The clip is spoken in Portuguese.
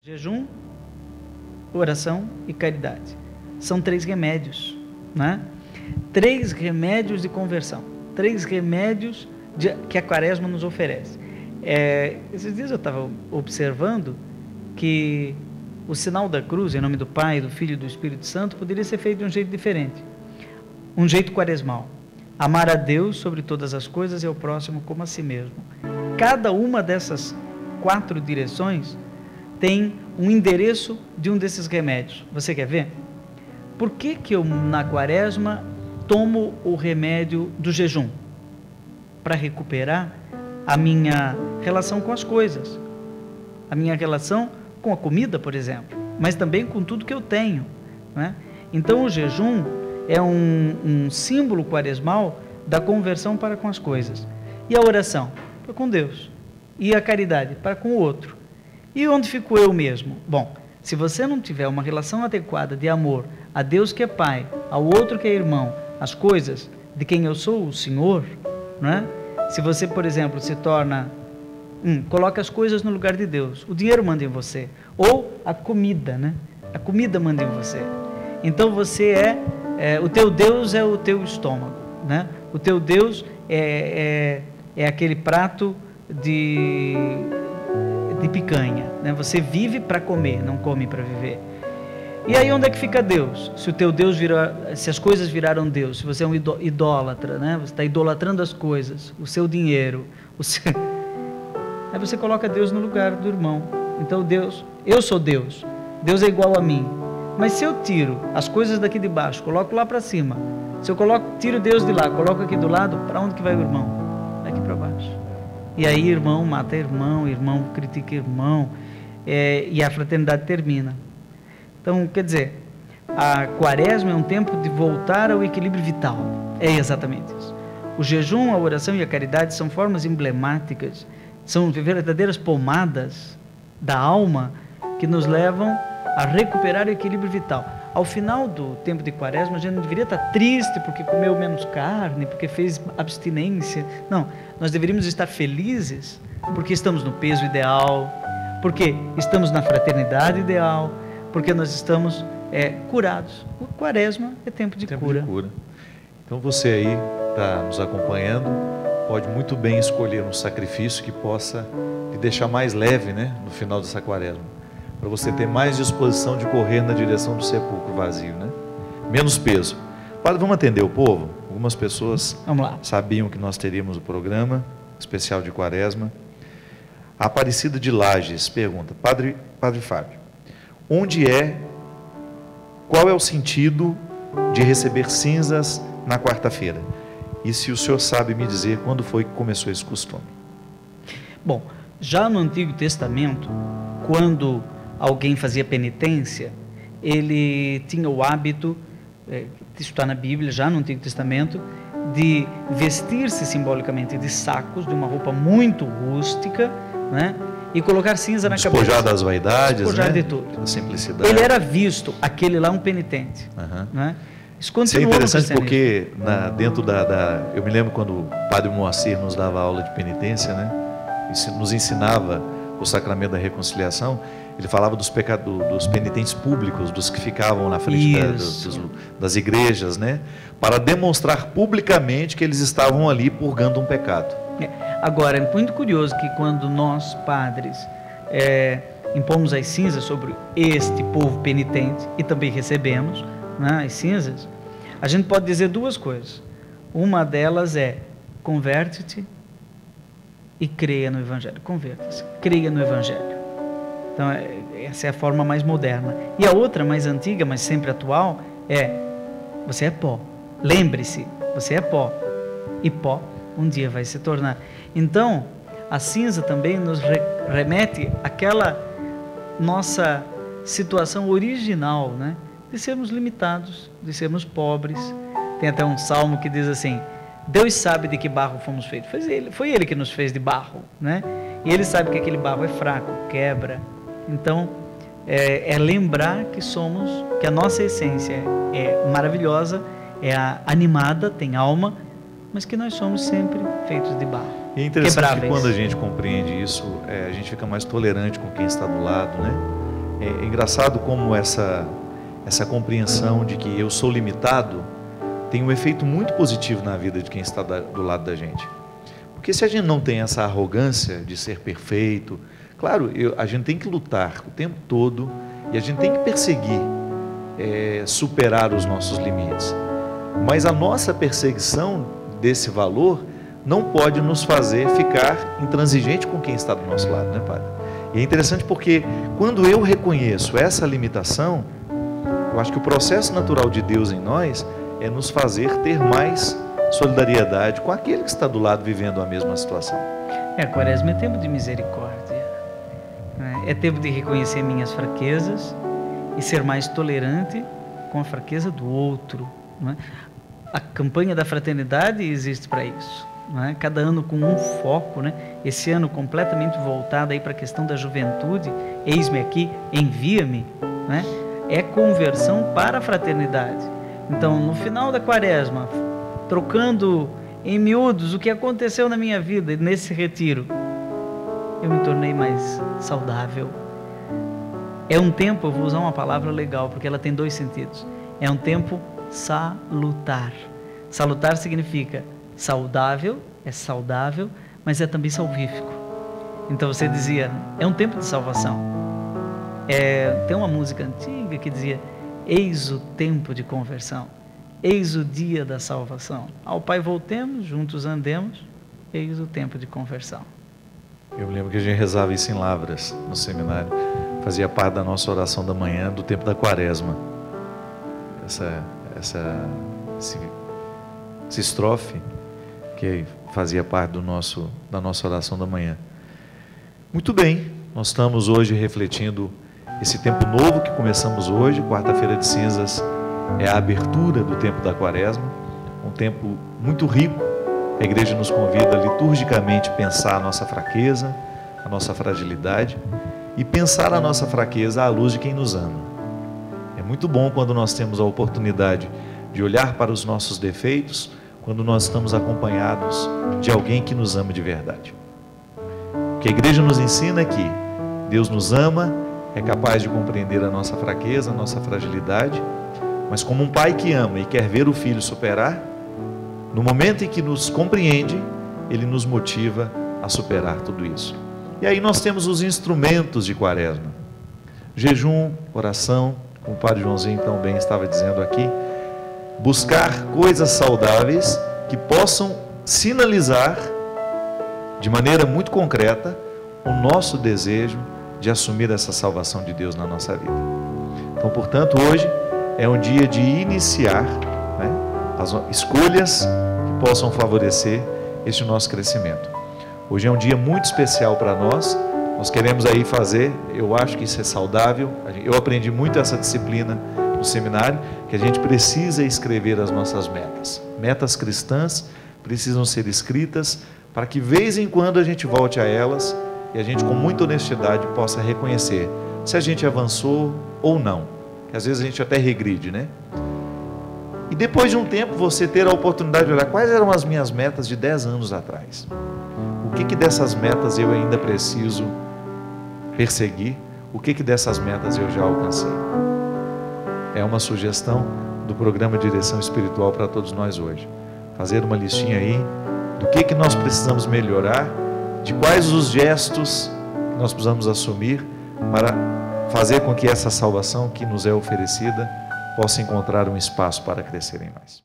Jejum, oração e caridade. São 3 remédios, né? 3 remédios de conversão. 3 remédios que a Quaresma nos oferece. Esses dias eu estava observando que o sinal da cruz, em nome do Pai, do Filho e do Espírito Santo, poderia ser feito de um jeito diferente. Um jeito quaresmal. Amar a Deus sobre todas as coisas e ao próximo como a si mesmo. Cada uma dessas 4 direções tem um endereço de um desses remédios. Você quer ver? Por que que eu, na Quaresma, tomo o remédio do jejum? Para recuperar a minha relação com as coisas. A minha relação com a comida, por exemplo. Mas também com tudo que eu tenho, né? Então, o jejum é um símbolo quaresmal da conversão para com as coisas. E a oração? Para com Deus. E a caridade? Para com o outro. E onde fico eu mesmo? Bom, se você não tiver uma relação adequada de amor a Deus que é Pai, ao outro que é irmão, às coisas de quem eu sou, o Senhor, não é? Se você, por exemplo, se torna... coloca as coisas no lugar de Deus, o dinheiro manda em você, ou a comida, né? A comida manda em você. Então você o teu Deus é o teu estômago, né? O teu Deus é aquele prato de picanha, né? Você vive para comer, não come para viver. E aí onde é que fica Deus? Se o teu Deus se as coisas viraram Deus, se você é um idólatra, né? Você está idolatrando as coisas, o seu dinheiro, aí você coloca Deus no lugar do irmão. Então Deus, eu sou Deus, Deus é igual a mim. Mas se eu tiro as coisas daqui de baixo, coloco lá para cima, se eu tiro Deus de lá, coloco aqui do lado, para onde que vai o irmão? Aqui para baixo. E aí irmão mata irmão, irmão critica irmão, e a fraternidade termina. Então, quer dizer, a Quaresma é um tempo de voltar ao equilíbrio vital. É exatamente isso. O jejum, a oração e a caridade são formas emblemáticas, são verdadeiras pomadas da alma que nos levam a recuperar o equilíbrio vital. Ao final do tempo de Quaresma, a gente não deveria estar triste porque comeu menos carne, porque fez abstinência. Não, nós deveríamos estar felizes porque estamos no peso ideal, porque estamos na fraternidade ideal, porque nós estamos curados. O Quaresma é tempo de cura. Então você aí está nos acompanhando, pode muito bem escolher um sacrifício que possa te deixar mais leve, né, no final dessa Quaresma, para você ter mais disposição de correr na direção do sepulcro vazio, né? Menos peso. Padre, vamos atender o povo? Algumas pessoas sabiam que nós teríamos o programa especial de Quaresma. A Aparecida de Lages pergunta: Padre Fábio, qual é o sentido de receber cinzas na quarta-feira? E se o senhor sabe me dizer quando foi que começou esse costume? Bom, já no Antigo Testamento, quando alguém fazia penitência, ele tinha o hábito, isso está na Bíblia, já no Antigo Testamento, de vestir-se simbolicamente de sacos, de uma roupa muito rústica, né? E colocar cinza na cabeça. Despojar das vaidades, despojar, né? De tudo. Da simplicidade. Ele era visto, aquele lá, um penitente. Né? Isso é interessante porque dentro eu me lembro quando o Padre Moacir nos dava aula de penitência, né? E nos ensinava o sacramento da reconciliação. Ele falava dos penitentes públicos, dos que ficavam na frente das igrejas, né? Para demonstrar publicamente que eles estavam ali purgando um pecado. Agora, é muito curioso que quando nós, padres, impomos as cinzas sobre este povo penitente, e também recebemos, né, as cinzas, a gente pode dizer 2 coisas. Uma delas é: converte-te e creia no Evangelho. Converta-se, creia no Evangelho. Então, essa é a forma mais moderna. E a outra, mais antiga, mas sempre atual, você é pó. Lembre-se, você é pó. E pó um dia vai se tornar. Então, a cinza também nos remete àquela nossa situação original, né? De sermos limitados, de sermos pobres. Tem até um salmo que diz assim: Deus sabe de que barro fomos feitos. Foi ele que nos fez de barro, né? E Ele sabe que aquele barro é fraco, quebra. Então, lembrar que a nossa essência é maravilhosa, animada, tem alma, mas que nós somos sempre feitos de barro. E é interessante que quando a gente compreende isso, a gente fica mais tolerante com quem está do lado, né? É engraçado como essa compreensão de que eu sou limitado tem um efeito muito positivo na vida de quem está do lado da gente. Porque se a gente não tem essa arrogância de ser perfeito, claro, a gente tem que lutar o tempo todo e a gente tem que perseguir, superar os nossos limites. Mas a nossa perseguição desse valor não pode nos fazer ficar intransigente com quem está do nosso lado, né, Padre? E é interessante porque quando eu reconheço essa limitação, eu acho que o processo natural de Deus em nós é nos fazer ter mais solidariedade com aquele que está do lado vivendo a mesma situação. A Quaresma é tempo de misericórdia, né? É tempo de reconhecer minhas fraquezas e ser mais tolerante com a fraqueza do outro, né? A campanha da fraternidade existe para isso, né? Cada ano com um foco, né? Esse ano completamente voltado aí para a questão da juventude, eis-me aqui, envia-me, né? É conversão para a fraternidade. Então, no final da Quaresma, trocando em miúdos o que aconteceu na minha vida nesse retiro, eu me tornei mais saudável. É um tempo, eu vou usar uma palavra legal, porque ela tem dois sentidos. É um tempo salutar. Salutar significa saudável, é saudável, mas é também salvífico. Então você dizia, é um tempo de salvação. Tem uma música antiga que dizia, eis o tempo de conversão, eis o dia da salvação. Ao Pai voltemos, juntos andemos, eis o tempo de conversão. Eu me lembro que a gente rezava isso em Lavras, no seminário. Fazia parte da nossa oração da manhã, do tempo da Quaresma. Essa estrofe que fazia parte da nossa oração da manhã. Muito bem, nós estamos hoje refletindo esse tempo novo que começamos hoje, quarta-feira de cinzas, é a abertura do tempo da Quaresma, um tempo muito rico. A igreja nos convida liturgicamente a pensar a nossa fraqueza, a nossa fragilidade e pensar a nossa fraqueza à luz de quem nos ama. É muito bom quando nós temos a oportunidade de olhar para os nossos defeitos, quando nós estamos acompanhados de alguém que nos ama de verdade. O que a igreja nos ensina é que Deus nos ama, é capaz de compreender a nossa fraqueza, a nossa fragilidade, mas como um pai que ama e quer ver o filho superar, no momento em que nos compreende, ele nos motiva a superar tudo isso. E aí nós temos os instrumentos de Quaresma: jejum, oração, como o Padre Joãozinho tão bem estava dizendo aqui, buscar coisas saudáveis que possam sinalizar de maneira muito concreta o nosso desejo de assumir essa salvação de Deus na nossa vida. Então, portanto, hoje é um dia de iniciar, né, as escolhas que possam favorecer este nosso crescimento. Hoje é um dia muito especial para nós. Nós queremos aí fazer, eu acho que isso é saudável. Eu aprendi muito essa disciplina no seminário, que a gente precisa escrever as nossas metas. Metas cristãs precisam ser escritas para que, vez em quando, a gente volte a elas e a gente, com muita honestidade, possa reconhecer se a gente avançou ou não. Que às vezes a gente até regride, né? E depois de um tempo, você ter a oportunidade de olhar quais eram as minhas metas de 10 anos atrás. O que dessas metas eu ainda preciso perseguir? O que dessas metas eu já alcancei? É uma sugestão do programa Direção Espiritual para todos nós hoje. Fazer uma listinha aí do que nós precisamos melhorar, de quais os gestos que nós precisamos assumir para fazer com que essa salvação que nos é oferecida possa encontrar um espaço para crescer em nós.